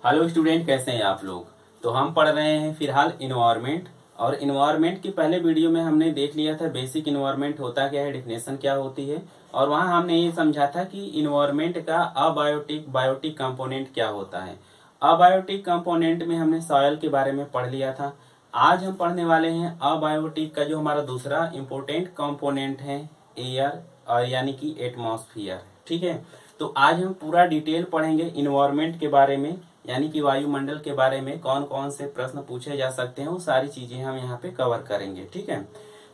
Hello student, कैसे हैं आप लोग। तो हम पढ़ रहे हैं फिलहाल इन्वायरमेंट। और इन्वायरमेंट की पहले वीडियो में हमने देख लिया था बेसिक इन्वायरमेंट होता क्या है, डेफिनेशन क्या होती है। और वहाँ हमने ये समझा था कि इन्वायरमेंट का अबायोटिक बायोटिक कंपोनेंट क्या होता है। अबायोटिक कंपोनेंट में हमने सॉयल के बारे में पढ़ लिया था। आज हम पढ़ने वाले हैं अबायोटिक का जो हमारा दूसरा इम्पोर्टेंट कंपोनेंट है, एयर, और यानी कि एटमॉस्फेयर। ठीक है। तो आज हम पूरा डिटेल पढ़ेंगे इन्वायरमेंट के बारे में, यानी कि वायुमंडल के बारे में कौन कौन से प्रश्न पूछे जा सकते हैं, वो सारी चीजें हम यहाँ पे कवर करेंगे। ठीक है।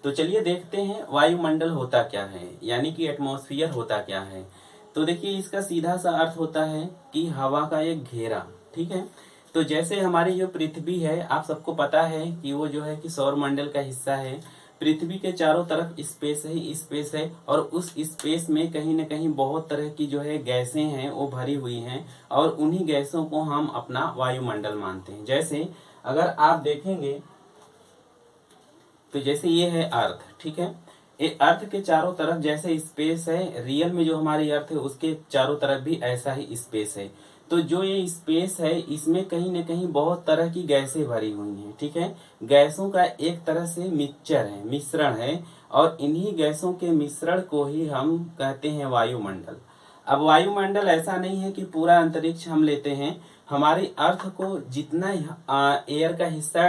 तो चलिए देखते हैं वायुमंडल होता क्या है, यानी कि एटमॉस्फेयर होता क्या है। तो देखिए, इसका सीधा सा अर्थ होता है कि हवा का एक घेरा। ठीक है। तो जैसे हमारी जो पृथ्वी है, आप सबको पता है कि वो जो है कि सौर मंडल का हिस्सा है। पृथ्वी के चारों तरफ स्पेस है और उस स्पेस में कहीं न कहीं बहुत तरह की जो है गैसें हैं वो भरी हुई हैं। और उन्हीं गैसों को हम अपना वायुमंडल मानते हैं। जैसे अगर आप देखेंगे तो जैसे ये है अर्थ। ठीक है। ये अर्थ के चारों तरफ जैसे स्पेस है, रियल में जो हमारी अर्थ है उसके चारों तरफ भी ऐसा ही स्पेस है। तो जो ये स्पेस है इसमें कहीं न कहीं बहुत तरह की गैसें भरी हुई हैं। ठीक है। गैसों का एक तरह से मिक्सचर है, मिश्रण है। और इन्हीं गैसों के मिश्रण को ही हम कहते हैं वायुमंडल। अब वायुमंडल ऐसा नहीं है कि पूरा अंतरिक्ष हम लेते हैं। हमारी अर्थ को जितना एयर का हिस्सा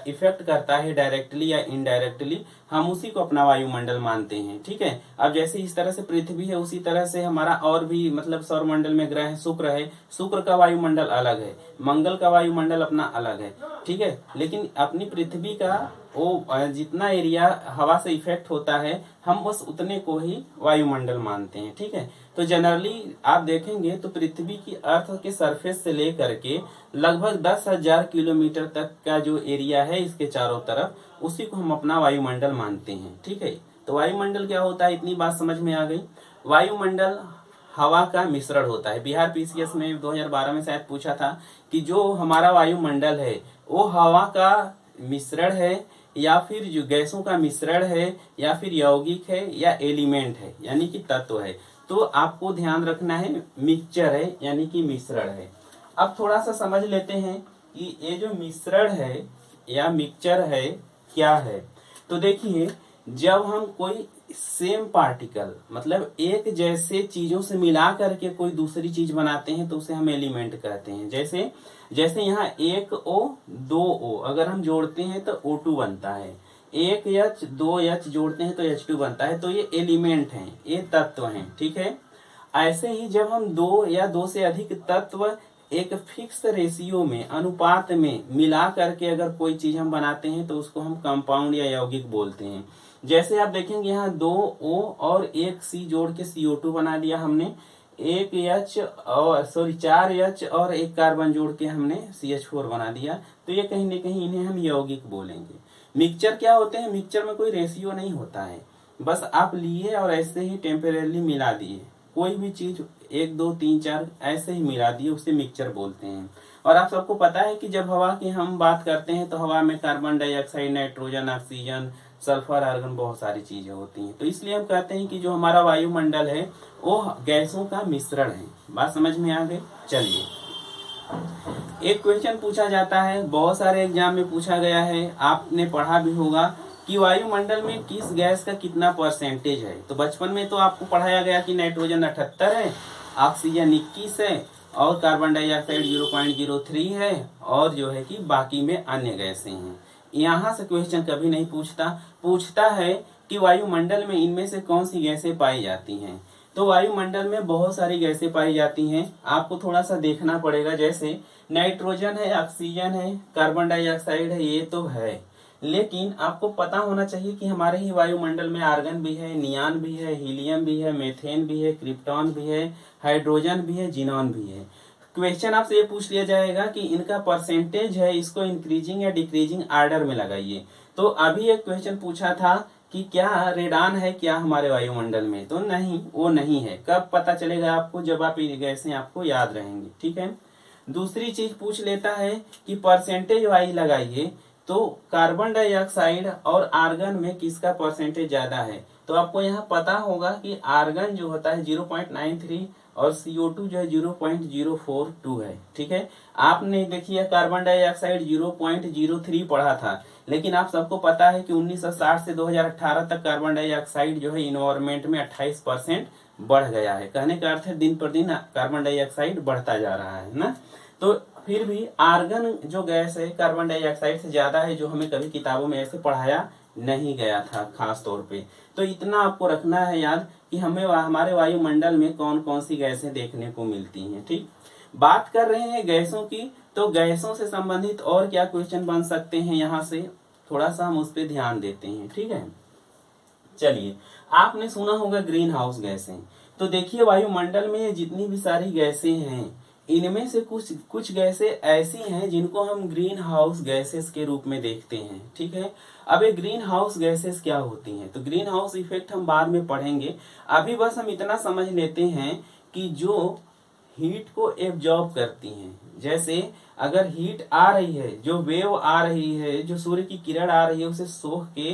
इफेक्ट करता है डायरेक्टली या इनडायरेक्टली, हम उसी को अपना वायुमंडल मानते हैं। ठीक है। अब जैसे इस तरह से पृथ्वी है, उसी तरह से हमारा और भी मतलब सौरमंडल में ग्रह है, शुक्र है। शुक्र का वायुमंडल अलग है, मंगल का वायुमंडल अपना अलग है। ठीक है। लेकिन अपनी पृथ्वी का वो जितना एरिया हवा से इफेक्ट होता है, हम बस उतने को ही वायुमंडल मानते हैं। ठीक है। तो जनरली आप देखेंगे तो पृथ्वी की अर्थ के सरफेस से लेकर के लगभग 10,000 किलोमीटर तक का जो एरिया है इसके चारों तरफ, उसी को हम अपना वायुमंडल मानते हैं। ठीक है। तो वायुमंडल क्या होता है, इतनी बात समझ में आ गई। वायुमंडल हवा का मिश्रण होता है। बिहार पीसीएस में 2012 में शायद पूछा था कि जो हमारा वायुमंडल है वो हवा का मिश्रण है, या फिर जो गैसों का मिश्रण है, या फिर यौगिक है, या एलिमेंट है, यानी कि तत्व है। तो आपको ध्यान रखना है मिक्सचर है, यानी कि मिश्रण है। अब थोड़ा सा समझ लेते हैं कि ये जो मिश्रण है या मिक्सचर है क्या है। तो देखिए, जब हम कोई सेम पार्टिकल मतलब एक जैसे चीजों से मिला करके कोई दूसरी चीज बनाते हैं तो उसे हम एलिमेंट कहते हैं। जैसे जैसे यहाँ एक ओ दो ओ अगर हम जोड़ते हैं तो O2 बनता है। एक एच दो एच जोड़ते हैं तो H2 बनता है। तो ये एलिमेंट हैं, ये तत्व हैं। ठीक है। ऐसे ही जब हम दो या दो से अधिक तत्व एक फिक्स रेशियो में, अनुपात में मिला करके अगर कोई चीज हम बनाते हैं तो उसको हम कंपाउंड या यौगिक बोलते हैं। जैसे आप देखेंगे यहाँ दो O और एक C जोड़ के CO2 बना दिया हमने। एक H और सॉरी 4H और एक कार्बन जोड़ के हमने CH4 बना दिया। तो ये कहीं ना कहीं इन्हें हम यौगिक बोलेंगे। मिक्सचर क्या होते हैं, मिक्सचर में कोई रेशियो नहीं होता है, बस आप लिए और ऐसे ही टेम्परेरली मिला दिए। कोई भी चीज एक दो तीन चार ऐसे ही मिला दिए, उसे मिक्सचर बोलते हैं। और आप सबको पता है कि जब हवा की हम बात करते हैं तो हवा में carbon dioxide, nitrogen, oxygen, sulphur, argon, बहुत सारी चीजें होती हैं। तो इसलिए हम कहते हैं कि जो हमारा वायुमंडल है वो गैसों का मिश्रण है। बात समझ में आ गई। चलिए, एक क्वेश्चन पूछा जाता है, बहुत सारे एग्जाम में पूछा गया है, आपने पढ़ा भी होगा कि वायुमंडल में किस गैस का कितना परसेंटेज है। तो बचपन में तो आपको पढ़ाया गया कि नाइट्रोजन 78 है, ऑक्सीजन 21 है, और कार्बन डाइऑक्साइड 0.03 है, और जो है कि बाकी में अन्य गैसें हैं। यहाँ से क्वेश्चन कभी नहीं पूछता। पूछता है कि वायुमंडल में इनमें से कौन सी गैसें पाई जाती हैं। तो वायुमंडल में बहुत सारी गैसें पाई जाती हैं, आपको थोड़ा सा देखना पड़ेगा। जैसे नाइट्रोजन है, ऑक्सीजन है, कार्बन डाइऑक्साइड है, ये तो है। लेकिन आपको पता होना चाहिए कि हमारे ही वायुमंडल में आर्गन भी है, नियान भी है, हीलियम भी है, मेथेन भी है, क्रिप्टॉन भी है, हाइड्रोजन भी है, जिनॉन भी है। क्वेश्चन आपसे ये पूछ लिया जाएगा कि इनका परसेंटेज है, इसको इंक्रीजिंग या डिक्रीजिंग आर्डर में लगाइए। तो अभी एक क्वेश्चन पूछा था कि क्या रेडान है क्या हमारे वायुमंडल में, तो नहीं, वो नहीं है। कब पता चलेगा आपको, जब आप ये गैसें आपको याद रहेंगी। ठीक है। दूसरी चीज पूछ लेता है कि परसेंटेज वाइज लगाइए, तो कार्बन डाइऑक्साइड और आर्गन में किसका परसेंटेज ज्यादा है। तो आपको यहाँ पता होगा कि आर्गन जो होता है 0.93 और CO2 जो है 0.042 है। ठीक है, आपने देखिए कार्बन डाइऑक्साइड 0.03 पढ़ा था, लेकिन आप सबको पता है कि 1960 से 2018 तक कार्बन डाइऑक्साइड जो है इन्वायरमेंट में 28% बढ़ गया है। कहने का अर्थ है दिन पर दिन कार्बन डाइऑक्साइड बढ़ता जा रहा है ना। तो फिर भी आर्गन जो गैस है कार्बन डाइऑक्साइड से ज्यादा है, जो हमें कभी किताबों में ऐसे पढ़ाया नहीं गया था खास तौर पे। तो इतना आपको रखना है याद कि हमें हमारे वायुमंडल में कौन कौन सी गैसें देखने को मिलती हैं। ठीक, बात कर रहे हैं गैसों की, तो गैसों से संबंधित और क्या क्वेश्चन बन सकते हैं यहाँ से, थोड़ा सा हम उस पर ध्यान देते हैं। ठीक है, चलिए, आपने सुना होगा ग्रीन हाउस गैसें। तो देखिए वायुमंडल में जितनी भी सारी गैसें हैं, इनमें से कुछ कुछ गैसें ऐसी हैं जिनको हम ग्रीन हाउस गैसेस के रूप में देखते हैं। ठीक है, अब ये ग्रीन हाउस गैसेस क्या होती हैं, तो ग्रीन हाउस इफेक्ट हम बाद में पढ़ेंगे। अभी बस हम इतना समझ लेते हैं कि जो हीट को एब्जॉर्ब करती हैं, जैसे अगर हीट आ रही है, जो वेव आ रही है, जो सूर्य की किरण आ रही है, उसे सोख के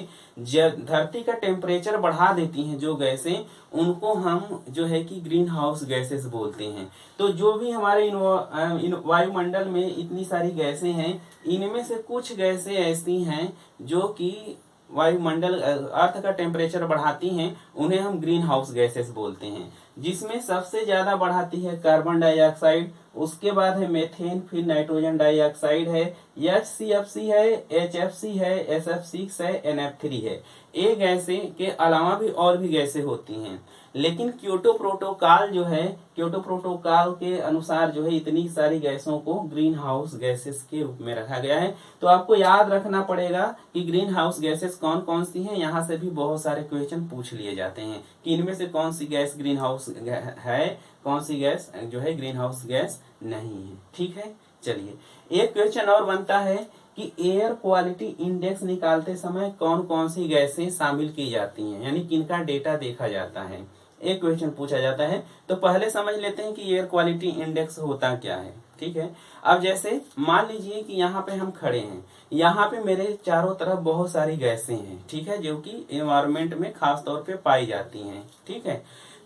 धरती का टेम्परेचर बढ़ा देती हैं जो गैसें, उनको हम जो है कि ग्रीन हाउस गैसेस बोलते हैं। तो जो भी हमारे वायुमंडल में इतनी सारी गैसें हैं, इनमें से कुछ गैसें ऐसी हैं जो कि वायुमंडल अर्थ का टेम्परेचर बढ़ाती हैं, उन्हें हम ग्रीन हाउस गैसेस बोलते हैं। जिसमें सबसे ज्यादा बढ़ाती है कार्बन डाइऑक्साइड, उसके बाद है मेथेन, फिर नाइट्रोजन डाइऑक्साइड है, HCFC है, HFC है, SF6 है, NF3 है। ये गैसें के अलावा भी और भी गैसें होती हैं, लेकिन क्योटो प्रोटोकॉल जो है, क्योटो प्रोटोकॉल के अनुसार जो है इतनी सारी गैसों को ग्रीन हाउस गैसेस के रूप में रखा गया है। तो आपको याद रखना पड़ेगा कि ग्रीन हाउस गैसेस कौन कौन सी हैं। यहाँ से भी बहुत सारे क्वेश्चन पूछ लिए जाते हैं कि इनमें से कौन सी गैस ग्रीन हाउस है, कौन सी गैस जो है ग्रीन हाउस गैस नहीं है। ठीक है, चलिए एक क्वेश्चन और बनता है कि एयर क्वालिटी इंडेक्स निकालते समय कौन कौन सी गैसें शामिल की जाती हैं, यानी किनका डेटा देखा जाता है, एक क्वेश्चन पूछा जाता है। तो पहले समझ लेते हैं कि एयर क्वालिटी इंडेक्स होता क्या है। ठीक है, अब जैसे मान लीजिए कि यहाँ पे हम खड़े हैं, यहाँ पे मेरे चारों तरफ बहुत सारी गैसें हैं। ठीक है, जो कि एनवायरमेंट में खास तौर पे पाई जाती हैं। ठीक है,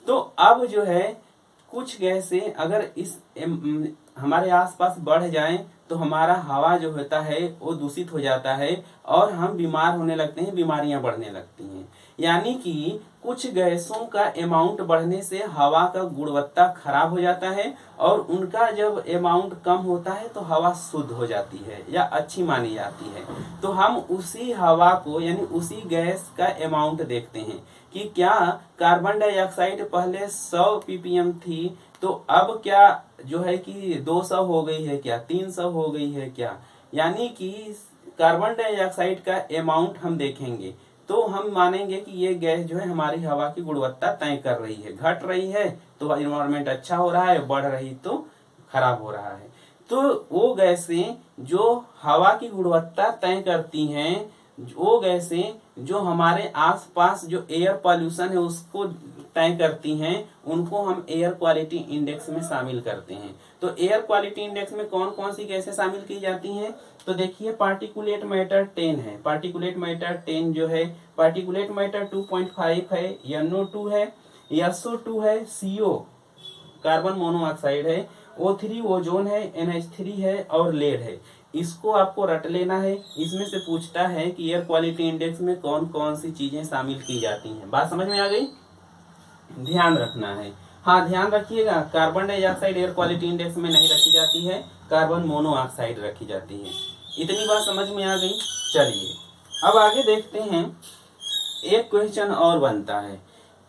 तो अब जो है कुछ गैसें अगर इस हमारे आसपास बढ़ जाएं तो हमारा हवा जो होता है वो दूषित हो जाता है और हम बीमार होने लगते हैं, बीमारियां बढ़ने लगती हैं। यानी कि कुछ गैसों का अमाउंट बढ़ने से हवा का गुणवत्ता खराब हो जाता है, और उनका जब अमाउंट कम होता है तो हवा शुद्ध हो जाती है या अच्छी मानी जाती है। तो हम उसी हवा को यानी उसी गैस का अमाउंट देखते हैं कि क्या कार्बन डाइऑक्साइड पहले 100 ppm थी, तो अब क्या जो है कि 200 हो गई है, क्या 300 हो गई है क्या। यानी कि कार्बन डाइऑक्साइड का अमाउंट हम देखेंगे तो हम मानेंगे कि ये गैस जो है हमारी हवा की गुणवत्ता तय कर रही है। घट रही है तो इन्वायरमेंट अच्छा हो रहा है, बढ़ रही तो खराब हो रहा है। तो वो गैसें जो हवा की गुणवत्ता तय करती हैं, वो गैसें जो हमारे आसपास जो एयर पॉल्यूशन है उसको तय करती हैं, उनको हम एयर क्वालिटी इंडेक्स में शामिल करते हैं। तो एयर क्वालिटी इंडेक्स में कौन कौन सी गैसें शामिल की जाती हैं, तो देखिए पार्टिकुलेट मैटर 10 है, पार्टिकुलेट मैटर 10 जो है, पार्टिकुलेट मैटर 2.5 है, NO2 है, SO2 है, CO कार्बन मोनोऑक्साइड है, O3 ओजोन है, NH3 है और लेड है। इसको आपको रट लेना है। इसमें से पूछता है कि एयर क्वालिटी इंडेक्स में कौन कौन सी चीजें शामिल की जाती हैं। बात समझ में आ गई, ध्यान रखना है। हाँ ध्यान रखिएगा, carbon dioxide air quality index में नहीं रखी जाती है, कार्बन मोनोऑक्साइड रखी जाती है। इतनी बात समझ में आ गई। चलिए अब आगे देखते हैं। एक क्वेश्चन और बनता है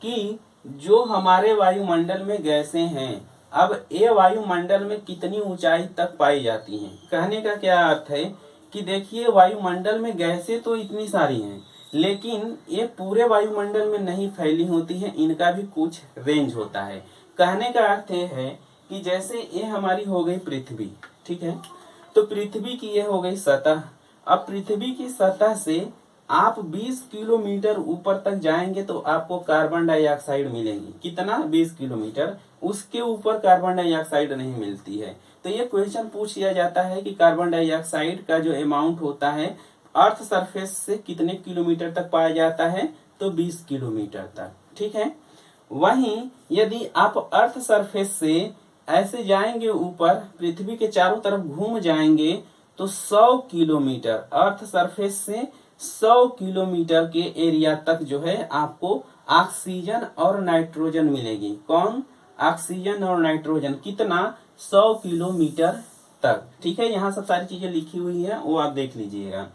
कि जो हमारे वायुमंडल में गैसें हैं, अब ये वायुमंडल में कितनी ऊंचाई तक पाई जाती हैं। कहने का क्या अर्थ है कि देखिए वायुमंडल में गैसें तो इतनी सारी हैं, लेकिन ये पूरे वायुमंडल में नहीं फैली होती है, इनका भी कुछ रेंज होता है। कहने का अर्थ ये है कि जैसे ये हमारी हो गई पृथ्वी, ठीक है, तो पृथ्वी की ये हो गई सतह। अब पृथ्वी की सतह से आप 20 किलोमीटर ऊपर तक जाएंगे तो आपको कार्बन डाइऑक्साइड मिलेगी। कितना, 20 किलोमीटर। उसके ऊपर कार्बन डाइऑक्साइड नहीं मिलती है। तो ये क्वेश्चन पूछ लिया जाता है कि कार्बन डाइऑक्साइड का जो अमाउंट होता है अर्थ सरफेस से कितने किलोमीटर तक पाया जाता है, तो 20 किलोमीटर तक। ठीक है, वहीं यदि आप अर्थ सरफेस से ऐसे जाएंगे ऊपर, पृथ्वी के चारों तरफ घूम जाएंगे, तो 100 किलोमीटर अर्थ सरफेस से 100 किलोमीटर के एरिया तक जो है आपको ऑक्सीजन और नाइट्रोजन मिलेगी। कौन? ऑक्सीजन और नाइट्रोजन। कितना? 100 किलोमीटर तक। ठीक है, यहाँ सब सारी चीजें लिखी हुई है, वो आप देख लीजिएगा।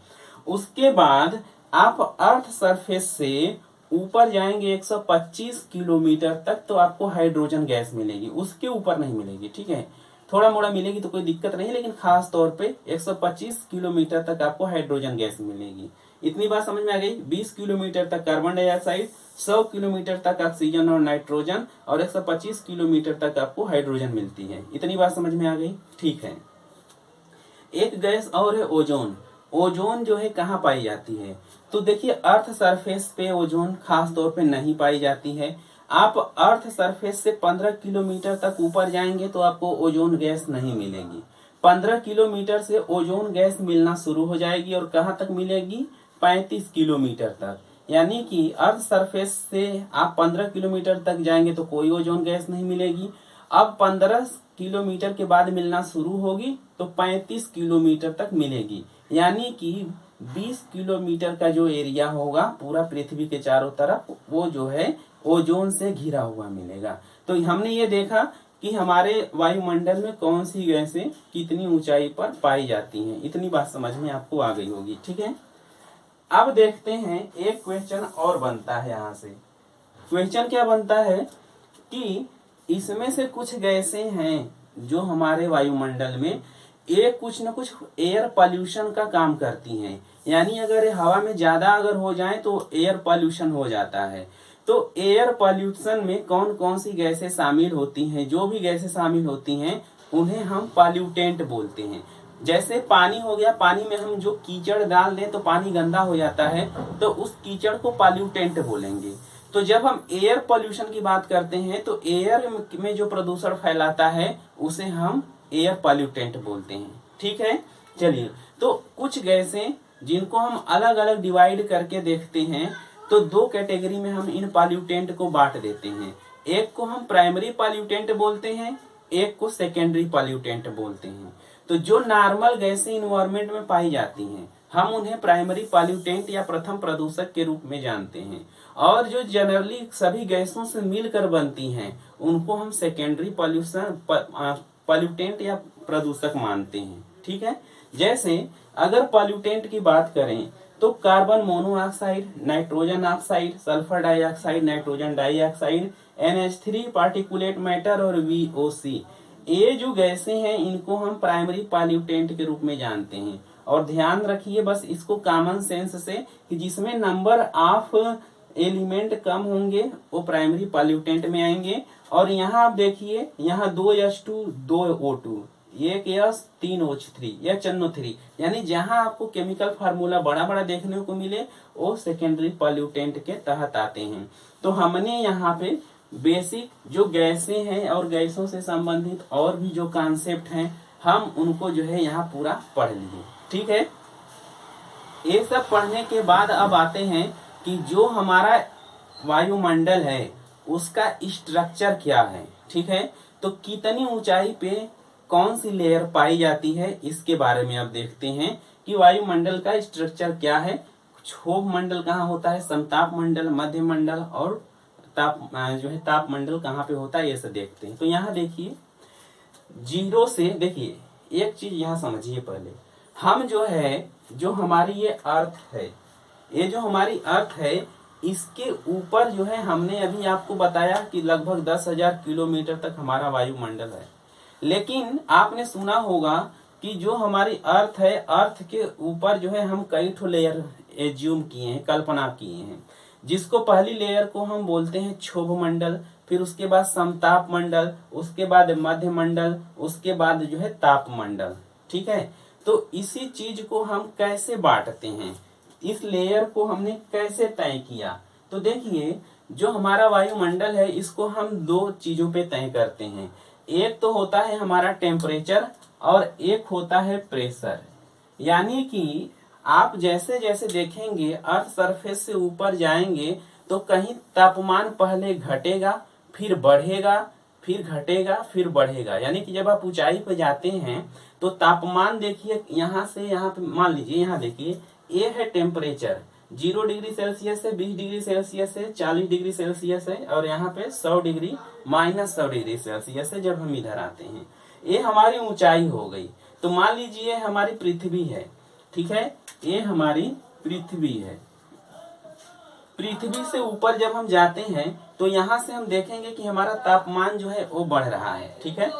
उसके बाद आप अर्थ सरफेस से ऊपर जाएंगे 125 किलोमीटर तक, तो आपको हाइड्रोजन गैस मिलेगी, उसके ऊपर नहीं मिलेगी। ठीक है, थोड़ा मोड़ा मिलेगी तो कोई दिक्कत नहीं, लेकिन खास तौर पे 125 किलोमीटर तक आपको हाइड्रोजन गैस मिलेगी। इतनी बात समझ में आ गई। 20 किलोमीटर तक कार्बन डाइऑक्साइड, 100 किलोमीटर तक ऑक्सीजन और नाइट्रोजन, और 125 किलोमीटर तक आपको हाइड्रोजन मिलती है। इतनी बात समझ में आ गई। ठीक है, एक गैस और है ओजोन। ओजोन जो है कहाँ पाई जाती है? तो देखिए, अर्थ सरफेस पे ओजोन खास तौर पे नहीं पाई जाती है। आप अर्थ सरफेस से 15 किलोमीटर तक ऊपर जाएंगे तो आपको ओजोन गैस नहीं मिलेगी। 15 किलोमीटर से ओजोन गैस मिलना शुरू हो जाएगी, और कहाँ तक मिलेगी? 35 किलोमीटर तक। यानी कि अर्थ सरफेस से आप 15 किलोमीटर तक जाएंगे तो कोई ओजोन गैस नहीं मिलेगी। अब 15 किलोमीटर के बाद मिलना शुरू होगी तो 35 किलोमीटर तक मिलेगी। यानी कि 20 किलोमीटर का जो एरिया होगा पूरा पृथ्वी के चारों तरफ, वो जो है ओजोन से घिरा हुआ मिलेगा। तो हमने ये देखा कि हमारे वायुमंडल में कौन सी गैसें कितनी ऊंचाई पर पाई जाती हैं। इतनी बात समझ में आपको आ गई होगी। ठीक है, अब देखते हैं एक क्वेश्चन और बनता है यहाँ से। क्वेश्चन क्या बनता है कि इसमें से कुछ गैसें हैं जो हमारे वायुमंडल में ये कुछ न कुछ एयर पॉल्यूशन का काम करती हैं। यानी अगर हवा में ज्यादा अगर हो जाए तो एयर पॉल्यूशन हो जाता है। तो एयर पॉल्यूशन में कौन कौन सी गैसें शामिल होती हैं? जो भी गैसें शामिल होती हैं उन्हें हम पॉल्यूटेंट बोलते हैं। जैसे पानी हो गया, पानी में हम जो कीचड़ डाल दें तो पानी गंदा हो जाता है, तो उस कीचड़ को पॉल्यूटेंट बोलेंगे। तो जब हम एयर पॉल्यूशन की बात करते हैं तो एयर में जो प्रदूषण फैलाता है उसे हम एयर पॉल्यूटेंट बोलते हैं। ठीक है, चलिए, तो कुछ गैसें जिनको हम अलग अलग डिवाइड करके देखते हैं, तो दो कैटेगरी में हम इन पॉल्यूटेंट को बांट देते हैं। एक को हम प्राइमरी पॉल्यूटेंट बोलते हैं, एक को सेकेंडरी पॉल्यूटेंट बोलते हैं। तो जो नॉर्मल गैसें इन्वायरमेंट में पाई जाती हैं हम उन्हें प्राइमरी पॉल्यूटेंट या प्रथम प्रदूषक के रूप में जानते हैं, और जो जनरली सभी गैसों से मिलकर बनती हैं उनको हम सेकेंडरी पॉल्यूटेंट या प्रदूषक मानते हैं। ठीक है, जैसे अगर पॉल्यूटेंट की बात करें तो carbon monoxide, nitrogen oxide, sulphur dioxide, nitrogen dioxide, NH3, particulate matter और VOC, ये जो गैसें हैं इनको हम प्राइमरी पॉल्यूटेंट के रूप में जानते हैं। और ध्यान रखिए बस इसको कॉमन सेंस से कि जिसमें नंबर ऑफ एलिमेंट कम होंगे वो प्राइमरी पॉल्यूटेंट में आएंगे। और यहाँ आप देखिए, यहाँ 2H2 2O2, 1S 3OH3 या NO3, यानी जहां आपको केमिकल फार्मूला बड़ा बड़ा देखने को मिले वो सेकेंडरी पॉल्यूटेंट के तहत आते हैं। तो हमने यहाँ पे बेसिक जो गैसें हैं और गैसों से संबंधित और भी जो कॉन्सेप्ट हैं हम उनको जो है यहाँ पूरा पढ़ लिए। ठीक है, ये सब पढ़ने के बाद अब आते हैं कि जो हमारा वायुमंडल है उसका स्ट्रक्चर क्या है। ठीक है, तो कितनी ऊंचाई पे कौन सी लेयर पाई जाती है इसके बारे में अब देखते हैं कि वायुमंडल का स्ट्रक्चर क्या है। क्षोभ मंडल कहाँ होता है, समताप मंडल, मध्य मंडल और ताप मंडल कहाँ पे होता है, ये सब देखते हैं। तो यहाँ देखिए, जीरो से देखिए, एक चीज यहाँ समझिए पहले, हम जो है जो हमारी ये अर्थ है, ये जो हमारी अर्थ है इसके ऊपर जो है हमने अभी आपको बताया कि लगभग 10,000 किलोमीटर तक हमारा वायुमंडल है। लेकिन आपने सुना होगा कि जो हमारी अर्थ है, अर्थ के ऊपर जो है हम कई ठो लेयर एज्यूम किए हैं, कल्पना किए हैं, जिसको पहली लेयर को हम बोलते हैं क्षोभ मंडल, फिर उसके बाद समताप मंडल, उसके बाद मध्य मंडल, उसके बाद जो है ताप मंडल। ठीक है, तो इसी चीज को हम कैसे बांटते हैं, इस लेयर को हमने कैसे तय किया। तो देखिए, जो हमारा वायुमंडल है इसको हम दो चीजों पे तय करते हैं। एक तो होता है हमारा टेम्परेचर और एक होता है प्रेशर। यानी कि आप जैसे जैसे देखेंगे अर्थ सरफेस से ऊपर जाएंगे तो कहीं तापमान पहले घटेगा, फिर बढ़ेगा, फिर घटेगा, फिर बढ़ेगा। यानी कि जब आप ऊंचाई पर जाते हैं तो तापमान देखिए यहाँ से यहाँ पे, मान लीजिए यहाँ देखिए ये है टेम्परेचर, 0 डिग्री सेल्सियस है, 20 डिग्री सेल्सियस है, 40 डिग्री सेल्सियस है, और यहाँ पे 100 डिग्री -100 डिग्री सेल्सियस है जब हम इधर आते हैं। ये हमारी ऊंचाई हो गई। तो मान लीजिए हमारी पृथ्वी है, ठीक है, ये हमारी पृथ्वी है। पृथ्वी से ऊपर जब हम जाते हैं तो यहाँ से हम देखेंगे कि हमारा तापमान जो है वो बढ़ रहा है, ठीक है,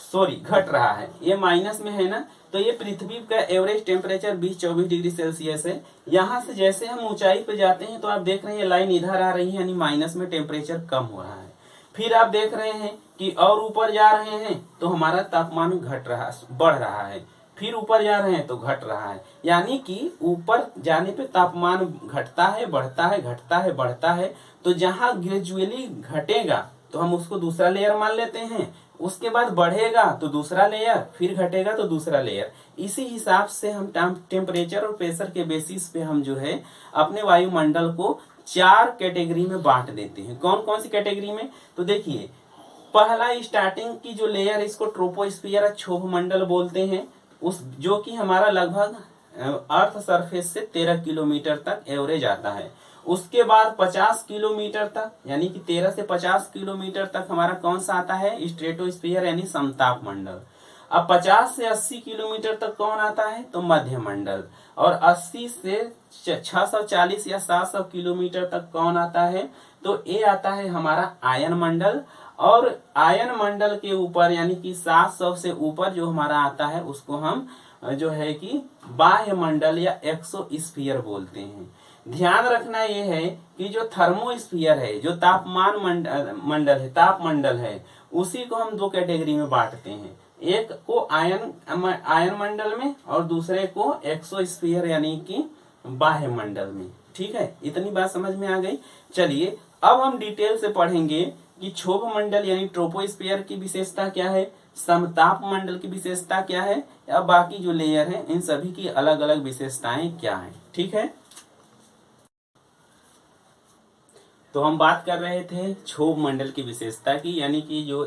सॉरी घट रहा है, ये माइनस में है ना। तो ये पृथ्वी का एवरेज टेम्परेचर 20-24 डिग्री सेल्सियस है। यहाँ से जैसे हम ऊंचाई पे जाते हैं तो आप देख रहे हैं लाइन इधर आ रही है, यानी माइनस में टेम्परेचर कम हो रहा है। फिर आप देख रहे हैं कि और ऊपर जा रहे हैं तो हमारा तापमान घट रहा, बढ़ रहा है, फिर ऊपर जा रहे हैं तो घट रहा है। यानी कि ऊपर जाने पे तापमान घटता है, बढ़ता है, घटता है, बढ़ता है। तो जहां ग्रेजुअली घटेगा तो हम उसको दूसरा लेयर मान लेते हैं, उसके बाद बढ़ेगा तो दूसरा लेयर, फिर घटेगा तो दूसरा लेयर। इसी हिसाब से हम टेम्परेचर और प्रेशर के बेसिस पे हम जो है अपने वायुमंडल को 4 कैटेगरी में बांट देते हैं। कौन कौन सी कैटेगरी में? तो देखिए, पहला स्टार्टिंग की जो लेयर है इसको ट्रोपोस्फियर क्षोभ मंडल बोलते हैं, उस जो कि हमारा लगभग अर्थ सरफेस से 13 किलोमीटर तक एवरेज आता है। उसके बाद 50 किलोमीटर तक, यानी कि 13 से 50 किलोमीटर तक हमारा कौन सा आता है? स्ट्रेटोस्फियर यानी समताप मंडल। अब 50 से 80 किलोमीटर तक कौन आता है? तो मध्य मंडल। और 80 से 640 या 700 किलोमीटर तक कौन आता है? तो ये आता है हमारा आयन मंडल। और आयन मंडल के ऊपर यानी कि 700 से ऊपर जो हमारा आता है उसको हम जो है कि बाह्य मंडल या एक्सोस्फीयर बोलते हैं। ध्यान रखना ये है कि जो थर्मोस्फीयर है, जो तापमान मंडल है, ताप मंडल है, उसी को हम 2 कैटेगरी में बांटते हैं। एक को आयन मंडल में और दूसरे को एक्सोस्फीयर यानी कि बाह्य मंडल में। ठीक है, इतनी बात समझ में आ गई। चलिए अब हम डिटेल से पढ़ेंगे कि क्षोभ मंडल यानी ट्रोपोस्फीयर की विशेषता क्या है, समताप मंडल की विशेषता क्या है, या बाकी जो लेयर है इन सभी की अलग अलग विशेषताएं क्या है। ठीक है, तो हम बात कर रहे थे क्षोभ मंडल की विशेषता की, यानी कि जो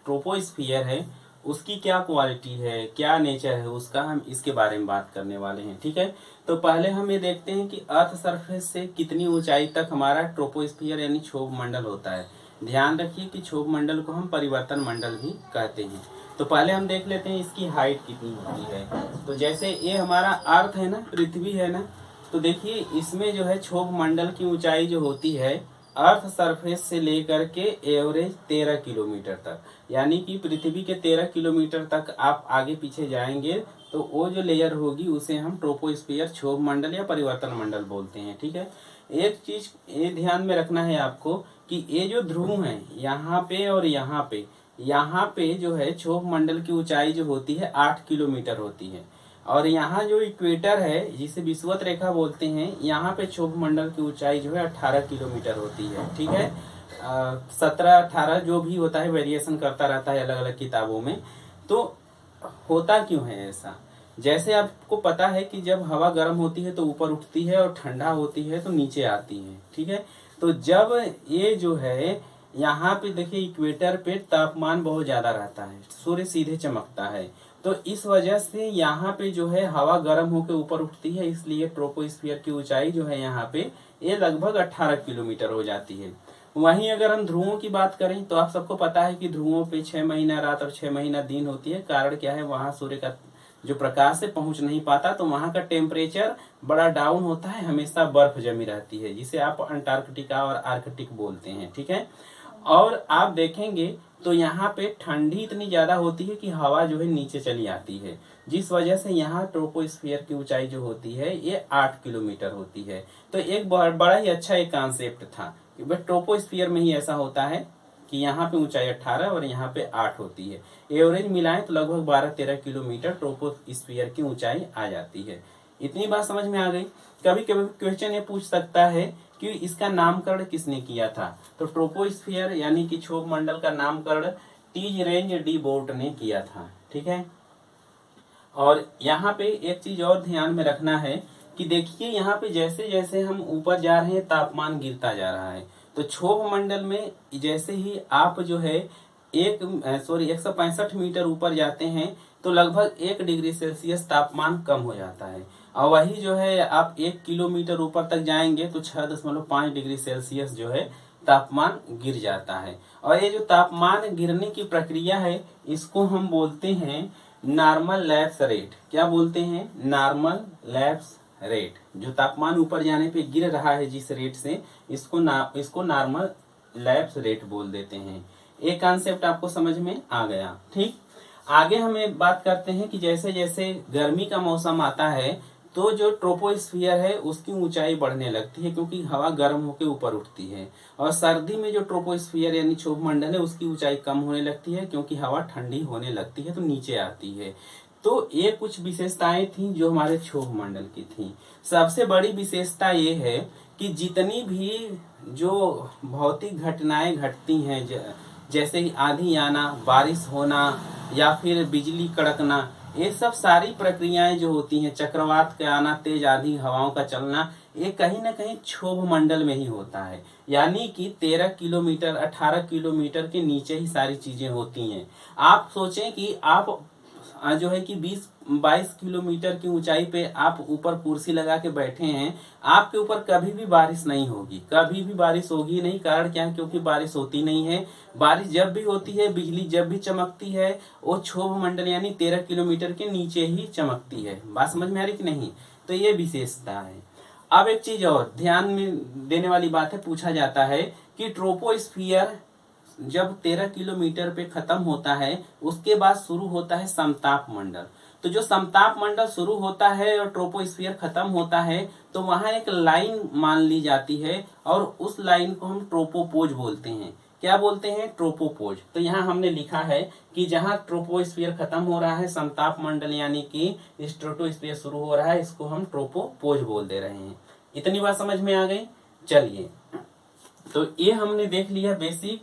ट्रोपोस्फियर है उसकी क्या क्वालिटी है, क्या नेचर है उसका, हम इसके बारे में बात करने वाले हैं। ठीक है, तो पहले हम ये देखते हैं कि अर्थ सरफेस से कितनी ऊंचाई तक हमारा ट्रोपोस्फियर यानी क्षोभ मंडल होता है। ध्यान रखिए कि क्षोभ मंडल को हम परिवर्तन मंडल भी कहते हैं। तो पहले हम देख लेते हैं इसकी हाइट कितनी होती है। तो जैसे ये हमारा अर्थ है ना, पृथ्वी है ना, तो देखिए इसमें जो है क्षोभ मंडल की ऊंचाई जो होती है अर्थ सरफेस से लेकर के एवरेज 13 किलोमीटर तक, यानी कि पृथ्वी के 13 किलोमीटर तक आप आगे पीछे जाएंगे तो वो जो लेयर होगी उसे हम ट्रोपोस्फियर क्षोभ मंडल या परिवर्तन मंडल बोलते हैं। ठीक है, एक चीज ये ध्यान में रखना है आपको कि ये जो ध्रुव है यहाँ पे और यहाँ पे जो है क्षोभ मंडल की ऊंचाई जो होती है 8 किलोमीटर होती है। और यहाँ जो इक्वेटर है जिसे विषुवत रेखा बोलते हैं, यहाँ पे क्षोभ मंडल की ऊंचाई जो है 18 किलोमीटर होती है। ठीक है, 17-18 जो भी होता है, वेरिएशन करता रहता है अलग अलग किताबों में। तो होता क्यों है ऐसा? जैसे आपको पता है कि जब हवा गर्म होती है तो ऊपर उठती है और ठंडा होती है तो नीचे आती है। ठीक है, तो जब ये जो है यहाँ पे देखिए इक्वेटर पे तापमान बहुत ज्यादा रहता है, सूर्य सीधे चमकता है, तो इस वजह से यहाँ पे जो है हवा गर्म होकर ऊपर उठती है, इसलिए ट्रोपोस्फियर की ऊंचाई जो है यहाँ पे ये लगभग 18 किलोमीटर हो जाती है। वहीं अगर हम ध्रुवों की बात करें तो आप सबको पता है कि ध्रुवों पे 6 महीना रात और 6 महीना दिन होती है। कारण क्या है? वहाँ सूर्य का जो प्रकाश से पहुंच नहीं पाता, तो वहाँ का टेम्परेचर बड़ा डाउन होता है, हमेशा बर्फ जमी रहती है, जिसे आप अंटार्कटिका और आर्कटिक बोलते हैं। ठीक है, और आप देखेंगे तो यहाँ पे ठंडी इतनी ज्यादा होती है कि हवा जो है नीचे चली आती है, जिस वजह से यहाँ ट्रोपोस्फियर की ऊंचाई जो होती है ये 8 किलोमीटर होती है। तो एक बड़ा ही अच्छा एक कॉन्सेप्ट था कि भाई ट्रोपोस्फियर में ही ऐसा होता है कि यहाँ पे ऊंचाई 18 और यहाँ पे 8 होती है। एवरेज मिलाएं तो लगभग 12-13 किलोमीटर ट्रोपोस्फियर की ऊंचाई आ जाती है। इतनी बात समझ में आ गई। कभी कभी क्वेश्चन ये पूछ सकता है कि इसका नामकरण किसने किया था? तो ट्रोपोस्फियर यानी कि क्षोभ मंडल का नामकरण टीजरेंज डी बोर्ट ने किया था। ठीक है, और यहाँ पे एक चीज और ध्यान में रखना है कि देखिए यहाँ पे जैसे जैसे हम ऊपर जा रहे हैं तापमान गिरता जा रहा है। तो क्षोभ मंडल में जैसे ही आप जो है 165 मीटर ऊपर जाते हैं तो लगभग 1 डिग्री सेल्सियस तापमान कम हो जाता है। और वही जो है आप 1 किलोमीटर ऊपर तक जाएंगे तो 6.5 डिग्री सेल्सियस जो है तापमान गिर जाता है। और ये जो तापमान गिरने की प्रक्रिया है इसको हम बोलते हैं नॉर्मल लैप्स रेट। क्या बोलते हैं? Normal lapse rate. जो तापमान ऊपर जाने पे गिर रहा है जिस रेट से, इसको नॉर्मल लैप्स रेट बोल देते हैं। एक कॉन्सेप्ट आपको समझ में आ गया। ठीक, आगे हम एक बात करते हैं कि जैसे जैसे गर्मी का मौसम आता है तो जो ट्रोपोस्फियर है उसकी ऊंचाई बढ़ने लगती है क्योंकि हवा गर्म होकर ऊपर उठती है। और सर्दी में जो ट्रोपोस्फियर यानी क्षोभ मंडल है उसकी ऊंचाई कम होने लगती है क्योंकि हवा ठंडी होने लगती है तो नीचे आती है। तो ये कुछ विशेषताएं थी जो हमारे क्षोभ मंडल की थी। सबसे बड़ी विशेषता ये है कि जितनी भी जो भौतिक घटनाएं घटती हैं, जैसे कि आंधी आना, बारिश होना या फिर बिजली कड़कना, ये सब सारी प्रक्रियाएं जो होती हैं, चक्रवात का आना, तेज आंधी हवाओं का चलना, ये कहीं ना कहीं क्षोभ मंडल में ही होता है। यानी कि 13 किलोमीटर 18 किलोमीटर के नीचे ही सारी चीजें होती हैं। आप सोचें कि आप जो है कि 20-22 किलोमीटर की ऊंचाई पे आप ऊपर कुर्सी लगा के बैठे हैं, आपके ऊपर कभी भी बारिश नहीं होगी, कभी भी बारिश होगी नहीं। कारण क्या है? क्योंकि बारिश होती नहीं है। बारिश जब भी होती है, बिजली जब भी चमकती है, वो क्षोभ मंडल यानी 13 किलोमीटर के नीचे ही चमकती है। बात समझ में आ रही कि नहीं? तो ये विशेषता है। अब एक चीज और ध्यान में देने वाली बात है, पूछा जाता है कि ट्रोपोस्फियर जब 13 किलोमीटर पे खत्म होता है उसके बाद शुरू होता है समताप मंडल। तो जो समताप मंडल शुरू होता है और ट्रोपोस्फियर खत्म होता है तो वहां एक लाइन मान ली जाती है और उस लाइन को हम ट्रोपोपोज बोलते हैं। क्या बोलते हैं? ट्रोपोपोज। तो यहाँ हमने लिखा है कि जहाँ ट्रोपोस्फियर खत्म हो रहा है, समताप मंडल यानी कि स्ट्रेटोस्फियर शुरू हो रहा है, इसको हम ट्रोपोपोज बोल दे रहे हैं। इतनी बात समझ में आ गई? चलिए, तो ये हमने देख लिया बेसिक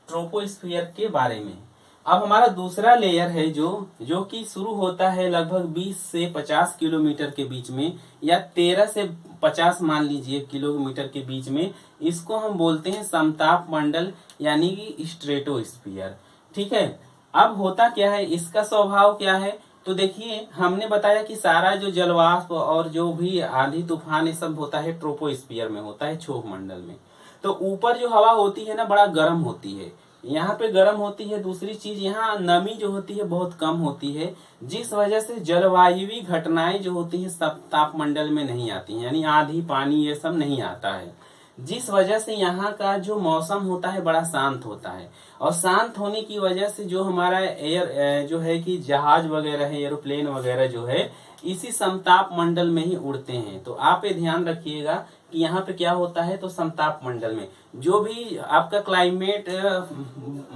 ट्रोपोस्फियर के बारे में। अब हमारा दूसरा लेयर है जो कि शुरू होता है लगभग 20 से 50 किलोमीटर के बीच में, या 13 से 50 मान लीजिए किलोमीटर के बीच में। इसको हम बोलते हैं समताप मंडल यानी कि स्ट्रेटोस्फियर। ठीक है, अब होता क्या है, इसका स्वभाव क्या है? तो देखिए, हमने बताया कि सारा जो जलवाष्प और जो भी आंधी तूफान ये सब होता है ट्रोपोस्फियर में होता है, क्षोभ मंडल में। तो ऊपर जो हवा होती है ना, बड़ा गर्म होती है, यहाँ पे गर्म होती है। दूसरी चीज, यहाँ नमी जो होती है बहुत कम होती है, जिस वजह से जलवायुवी घटनाएं जो होती हैं सब तापमंडल में नहीं आती हैं, यानी आंधी पानी ये सब नहीं आता है। जिस वजह से यहाँ का जो मौसम होता है बड़ा शांत होता है। और शांत होने की वजह से जो हमारा एयर जो है कि जहाज वगैरह है, एरोप्लेन वगैरह जो है, इसी समताप मंडल में ही उड़ते हैं। तो आप ये ध्यान रखिएगा कि यहाँ पे क्या होता है, तो समताप मंडल में जो भी आपका क्लाइमेट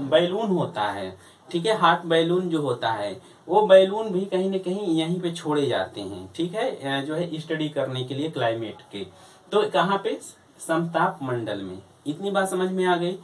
बैलून होता है, ठीक है, हॉट बैलून जो होता है, वो बैलून भी कहीं ना कहीं यहीं पे छोड़े जाते हैं। ठीक है, जो है स्टडी करने के लिए क्लाइमेट के। तो कहाँ पे? समताप मंडल में। इतनी बात समझ में आ गई।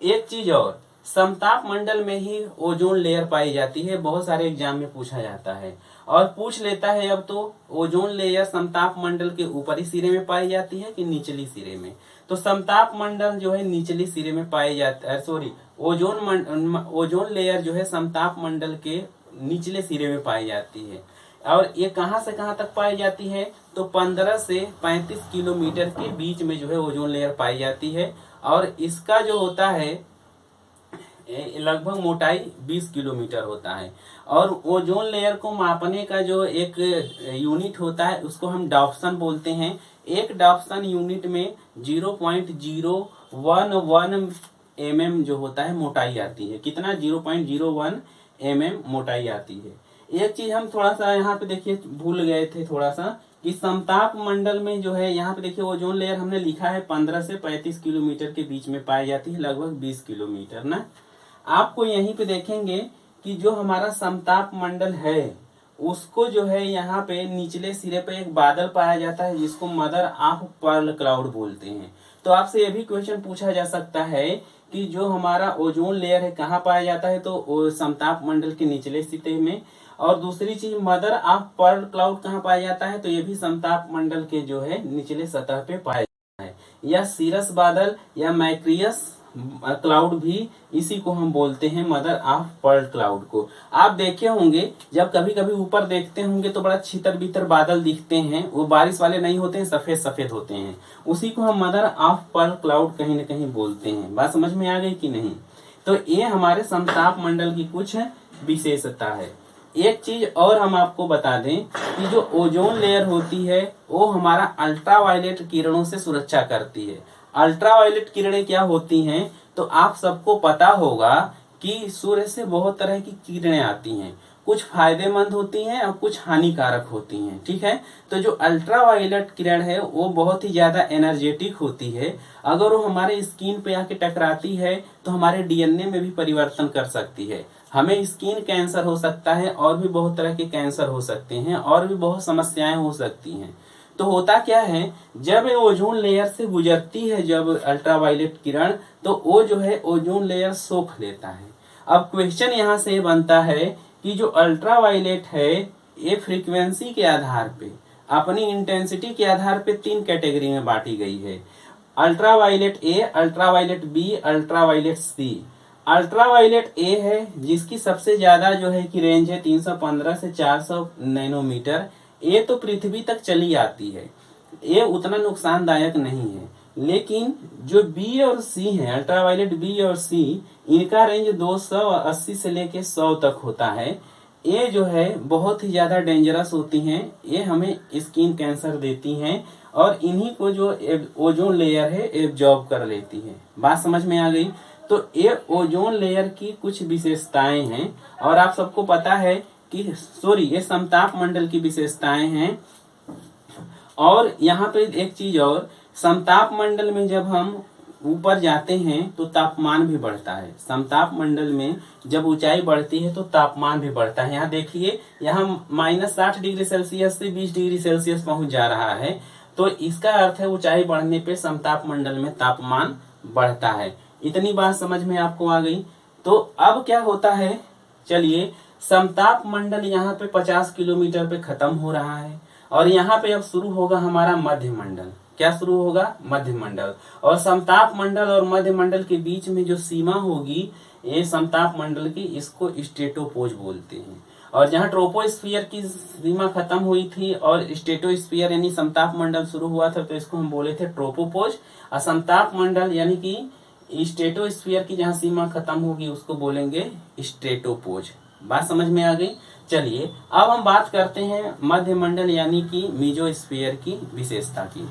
एक चीज और, समताप मंडल में ही ओजोन लेयर पाई जाती है। बहुत सारे एग्जाम में पूछा जाता है और पूछ लेता है। अब तो ओजोन लेयर समताप मंडल के ऊपरी सिरे में पाई जाती है कि निचली सिरे में? तो समताप मंडल जो है निचली सिरे में पाई जाती है, सॉरी, ओजोन लेयर जो है समताप मंडल के निचले सिरे में पाई जाती है। और ये कहाँ से कहाँ तक पाई जाती है? तो 15 से 35 किलोमीटर के बीच में जो है ओजोन लेयर पाई जाती है। और इसका जो होता है लगभग मोटाई 20 किलोमीटर होता है। और ओजोन लेयर को मापने का जो एक यूनिट होता है उसको हम डॉप्सन बोलते हैं। एक डॉप्सन यूनिट में 0.011 mm जो होता है मोटाई आती है। कितना? 0.01 mm मोटाई आती है। एक चीज हम थोड़ा सा यहाँ पे देखिए भूल गए थे थोड़ा सा, कि समताप मंडल में जो है यहाँ पे देखिए ओजोन लेयर हमने लिखा है 15 से 35 किलोमीटर के बीच में पाई जाती है, लगभग 20 किलोमीटर ना। आपको यहीं पे देखेंगे कि जो हमारा समताप मंडल है उसको जो है यहाँ पे निचले सिरे पे एक बादल पाया जाता है जिसको मदर ऑफ पर्ल क्लाउड बोलते हैं। तो आपसे ये भी क्वेश्चन पूछा जा सकता है कि जो हमारा ओजोन लेयर है कहाँ पाया जाता है, तो समताप मंडल के निचले सिरे में। और दूसरी चीज मदर ऑफ पर्ल क्लाउड कहाँ पाया जाता है, तो ये भी समताप मंडल के जो है निचले सतह पे पाया जाता है। या सीरस बादल या मैक्रियस क्लाउड भी इसी को हम बोलते हैं मदर ऑफ पर्ल क्लाउड को। आप देखे होंगे जब कभी कभी ऊपर देखते होंगे तो बड़ा छितर बितर बादल दिखते हैं, वो बारिश वाले नहीं होते हैं, सफेद सफेद होते हैं, उसी को हम मदर ऑफ पर्ल क्लाउड कहीं ना कहीं बोलते हैं। बात समझ में आ गई कि नहीं। तो ये हमारे समताप मंडल की कुछ विशेषता है। एक चीज और हम आपको बता दें कि जो ओजोन लेयर होती है वो हमारा अल्ट्रावायलेट किरणों से सुरक्षा करती है। अल्ट्रावायलेट किरणें क्या होती हैं, तो आप सबको पता होगा कि सूर्य से बहुत तरह की किरणें आती हैं, कुछ फायदेमंद होती हैं और कुछ हानिकारक होती हैं, ठीक है। तो जो अल्ट्रावायलेट किरण है वो बहुत ही ज्यादा एनर्जेटिक होती है। अगर वो हमारे स्किन पे आके टकराती है तो हमारे डीएनए में भी परिवर्तन कर सकती है, हमें स्किन कैंसर हो सकता है और भी बहुत तरह के कैंसर हो सकते हैं और भी बहुत समस्याएं हो सकती हैं। तो होता क्या है, जब ये ओजोन लेयर से गुजरती है जब अल्ट्रावायलेट किरण, तो वो जो है ओजोन लेयर सोख लेता है। अब क्वेश्चन यहाँ से बनता है कि जो अल्ट्रावायलेट है ये फ्रीक्वेंसी के आधार पे, अपनी इंटेंसिटी के आधार पे 3 कैटेगरी में बांटी गई है। Ultraviolet A, ultraviolet B, ultraviolet C. Ultraviolet A है जिसकी सबसे ज्यादा जो है कि रेंज है 315 से 400 नैनोमीटर। ये तो पृथ्वी तक चली आती है, ये उतना नुकसानदायक नहीं है। लेकिन जो बी और सी है, अल्ट्रावायलेट बी और सी, इनका रेंज 280 से लेके 100 तक होता है। ये जो है बहुत ही ज्यादा डेंजरस होती हैं, ये हमें स्किन कैंसर देती हैं और इन्हीं को जो ओजोन लेयर है एब्जॉर्ब कर लेती है। बात समझ में आ गई। तो ये ओजोन लेयर की कुछ विशेषताएं हैं और आप सबको पता है कि ये समताप मंडल की विशेषताएं हैं। और यहाँ पे एक चीज और, समताप मंडल में जब हम ऊपर जाते हैं तो तापमान भी बढ़ता है। समताप मंडल में जब ऊंचाई बढ़ती है तो तापमान भी बढ़ता है। यहाँ देखिए, यहाँ -60 डिग्री सेल्सियस से 20 डिग्री सेल्सियस पहुंच जा रहा है। तो इसका अर्थ है ऊंचाई बढ़ने पे समताप मंडल में तापमान बढ़ता है। इतनी बात समझ में आपको आ गई। तो अब क्या होता है, चलिए, समताप मंडल यहाँ पे 50 किलोमीटर पे खत्म हो रहा है और यहाँ पे अब शुरू होगा हमारा मध्य मंडल। क्या शुरू होगा? मध्य मंडल। और समताप मंडल और मध्य मंडल के बीच में जो सीमा होगी ये समताप मंडल की, इसको स्ट्रेटोपोज बोलते हैं। और जहाँ ट्रोपोस्फियर की सीमा खत्म हुई थी और स्ट्रेटोस्फियर यानी समताप मंडल शुरू हुआ था, तो इसको हम बोले थे ट्रोपोपोज। और समताप मंडल यानी कि स्ट्रेटोस्फियर की जहाँ सीमा खत्म होगी उसको बोलेंगे स्ट्रेटोपोज। बात समझ में आ गई। चलिए अब हम बात करते हैं मध्य मंडल यानी कि मीजोस्फीयर की विशेषता की।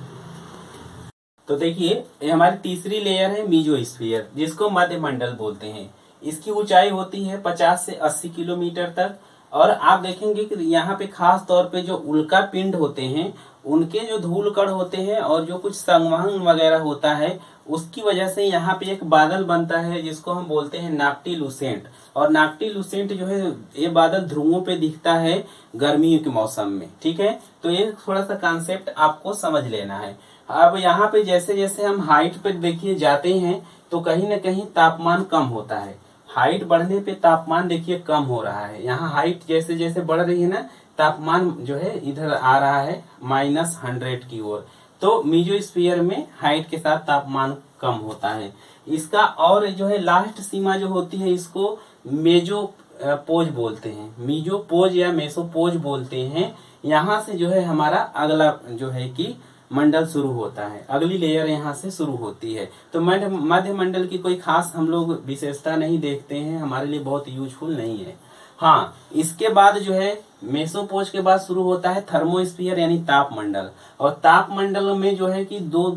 तो देखिए, ये हमारी तीसरी लेयर है मीजोस्फीयर, जिसको मध्य मंडल बोलते हैं। इसकी ऊंचाई होती है 50 से 80 किलोमीटर तक। और आप देखेंगे कि यहाँ पे खास तौर पे जो उल्का पिंड होते हैं उनके जो धूल कण होते हैं और जो कुछ संवहन वगैरह होता है उसकी वजह से यहाँ पे एक बादल बनता है जिसको हम बोलते हैं नाक्टिलुसेंट। और नाक्टिलुसेंट जो है ये बादल ध्रुवों पे दिखता है गर्मियों के मौसम में, ठीक है। तो ये थोड़ा सा कॉन्सेप्ट आपको समझ लेना है। अब यहाँ पे जैसे जैसे हम हाइट पे देखिए जाते हैं तो कहीं ना कहीं तापमान कम होता है। हाइट बढ़ने पे तापमान देखिए कम हो रहा है। यहाँ हाइट जैसे जैसे बढ़ रही है ना, तापमान जो है इधर आ रहा है -100 की ओर। तो मीजोस्फीयर में हाइट के साथ तापमान कम होता है। इसका और जो है लास्ट सीमा जो होती है इसको मेजोपोज बोलते हैं, मीजोपोज या मेसोपोज बोलते हैं। यहाँ से जो है हमारा अगला जो है कि मंडल शुरू होता है, अगली लेयर यहाँ से शुरू होती है। तो मध्य मंडल की कोई खास हम लोग विशेषता नहीं देखते हैं, हमारे लिए बहुत यूजफुल नहीं है। हाँ, इसके बाद जो है मेसोपोज के बाद शुरू होता है थर्मोस्फीयर यानी तापमंडल। और तापमंडल में जो है कि 2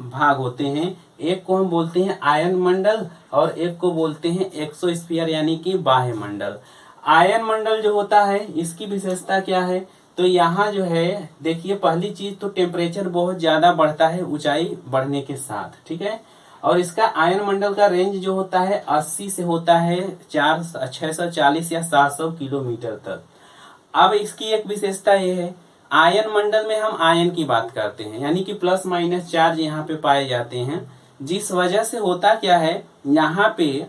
भाग होते हैं, एक को हम बोलते हैं आयन मंडल और एक को बोलते हैं एक्सोस्फीयर यानी कि बाह्य मंडल। आयन मंडल जो होता है इसकी विशेषता क्या है, तो यहाँ जो है देखिए, पहली चीज तो टेम्परेचर बहुत ज्यादा बढ़ता है ऊंचाई बढ़ने के साथ, ठीक है। और इसका आयन मंडल का रेंज जो होता है 80 से होता है 640 या 700 किलोमीटर तक। अब इसकी एक विशेषता ये है, आयन मंडल में हम आयन की बात करते हैं यानी कि प्लस माइनस चार्ज यहाँ पे पाए जाते हैं। जिस वजह से होता क्या है, यहाँ पे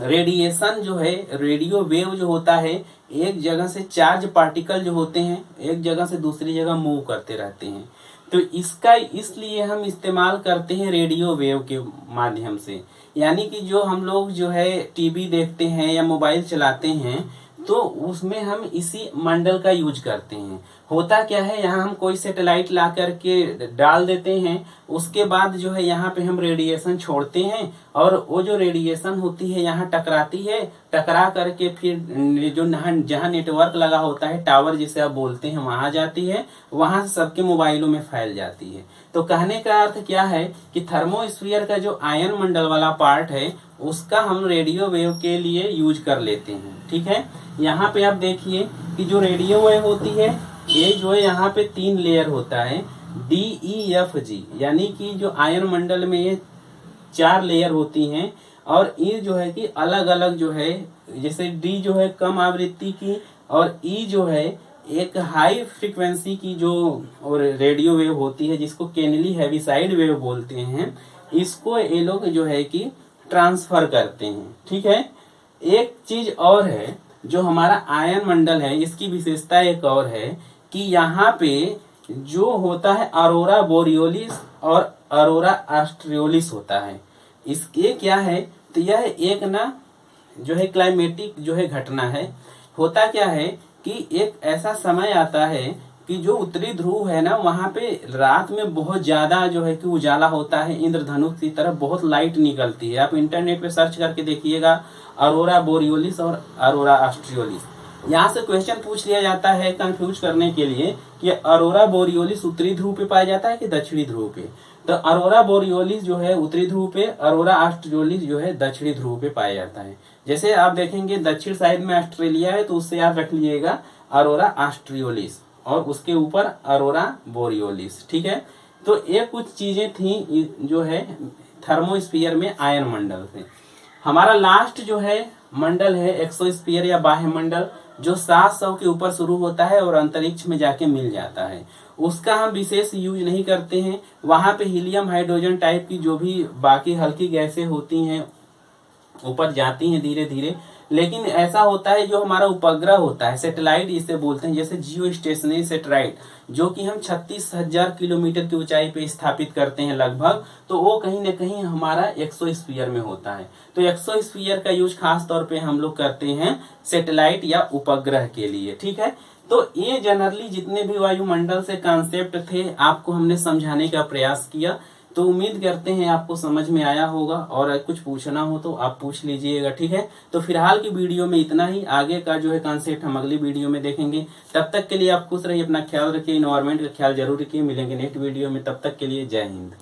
रेडिएशन जो है, रेडियो वेव जो होता है, एक जगह से चार्ज पार्टिकल जो होते हैं एक जगह से दूसरी जगह मूव करते रहते हैं। तो इसका इसलिए हम इस्तेमाल करते हैं रेडियो वेव के माध्यम से। यानी कि जो हम लोग जो है टीवी देखते हैं या मोबाइल चलाते हैं तो उसमें हम इसी मंडल का यूज करते हैं। होता क्या है, यहाँ हम कोई सैटेलाइट ला करके डाल देते हैं, उसके बाद जो है यहाँ पे हम रेडिएशन छोड़ते हैं और वो जो रेडिएशन होती है यहाँ टकराती है, टकरा करके फिर जो जहाँ नेटवर्क लगा होता है, टावर जिसे आप बोलते हैं, वहां जाती है, वहां से सबके मोबाइलों में फैल जाती है। तो कहने का अर्थ क्या है कि थर्मोस्फीयर का जो आयन मंडल वाला पार्ट है उसका हम रेडियो वेव के लिए यूज कर लेते हैं। ठीक है, यहाँ पे आप देखिए कि जो रेडियो वेव होती है ये जो है यहाँ पे 3 लेयर होता है, DEFG, यानी कि जो आयन मंडल में ये 4 लेयर होती हैं और ये जो है कि अलग अलग जो है, जैसे D जो है कम आवृत्ति की और E जो है एक हाई फ्रीक्वेंसी की जो और रेडियो वेव होती है जिसको केनली हेविसाइड वेव बोलते हैं, इसको ये लोग जो है कि ट्रांसफर करते हैं। ठीक है, एक चीज और है जो हमारा आयन मंडल है, इसकी विशेषता एक और है कि यहाँ पे जो होता है अरोरा बोरियोलिस और अरोरा ऑस्ट्रियोलिस होता है। इसके क्या है, तो यह एक ना जो है क्लाइमेटिक जो है घटना है। होता क्या है कि एक ऐसा समय आता है कि जो उत्तरी ध्रुव है ना, वहाँ पे रात में बहुत ज्यादा जो है कि उजाला होता है, इंद्रधनुष की तरफ बहुत लाइट निकलती है। आप इंटरनेट पे सर्च करके देखिएगा अरोरा बोरियोलिस और अरोरा ऑस्ट्रियोलिस। यहाँ से क्वेश्चन पूछ लिया जाता है कंफ्यूज करने के लिए कि अरोरा बोरियोलिस उत्तरी ध्रुव पे पाया जाता है कि दक्षिणी ध्रुव पे। तो अरोरा बोरियोलिस जो है उत्तरी ध्रुव पे, अरोरा ऑस्ट्रियोलिस जो है दक्षिणी ध्रुव पे पाया जाता है। जैसे आप देखेंगे दक्षिण साइड में ऑस्ट्रेलिया है तो उससे याद रख लीजिएगा अरोरा ऑस्ट्रियोलिस और उसके ऊपर अरोरा बोरियोलिस। ठीक है, तो ये कुछ चीजें थी जो है थर्मोस्फीयर में आयन मंडल से। हमारा लास्ट जो है मंडल है एक्सोस्फीयर या बाह्य मंडल, जो 700 के ऊपर शुरू होता है और अंतरिक्ष में जाके मिल जाता है। उसका हम विशेष यूज नहीं करते हैं। वहां पे हीलियम हाइड्रोजन टाइप की जो भी बाकी हल्की गैसें होती हैं ऊपर जाती हैं धीरे धीरे। लेकिन ऐसा होता है जो हमारा उपग्रह होता है, सैटेलाइट इसे बोलते हैं, जैसे जियो स्टेशनरी सैटेलाइट, जो कि हम 36,000 किलोमीटर की ऊंचाई पे स्थापित करते हैं लगभग, तो वो कहीं ना कहीं हमारा एक्सोस्फीयर में होता है। तो एक्सोस्फीयर का यूज खास तौर पे हम लोग करते हैं सैटेलाइट या उपग्रह के लिए। ठीक है, तो ये जनरली जितने भी वायुमंडल से कॉन्सेप्ट थे आपको हमने समझाने का प्रयास किया। तो उम्मीद करते हैं आपको समझ में आया होगा, और कुछ पूछना हो तो आप पूछ लीजिएगा। ठीक है, तो फिलहाल की वीडियो में इतना ही। आगे का जो है कॉन्सेप्ट हम अगली वीडियो में देखेंगे। तब तक के लिए आप खुश रहिए, अपना ख्याल रखिए, एनवायरनमेंट का ख्याल जरूर रखिए। मिलेंगे नेक्स्ट वीडियो में, तब तक के लिए जय हिंद।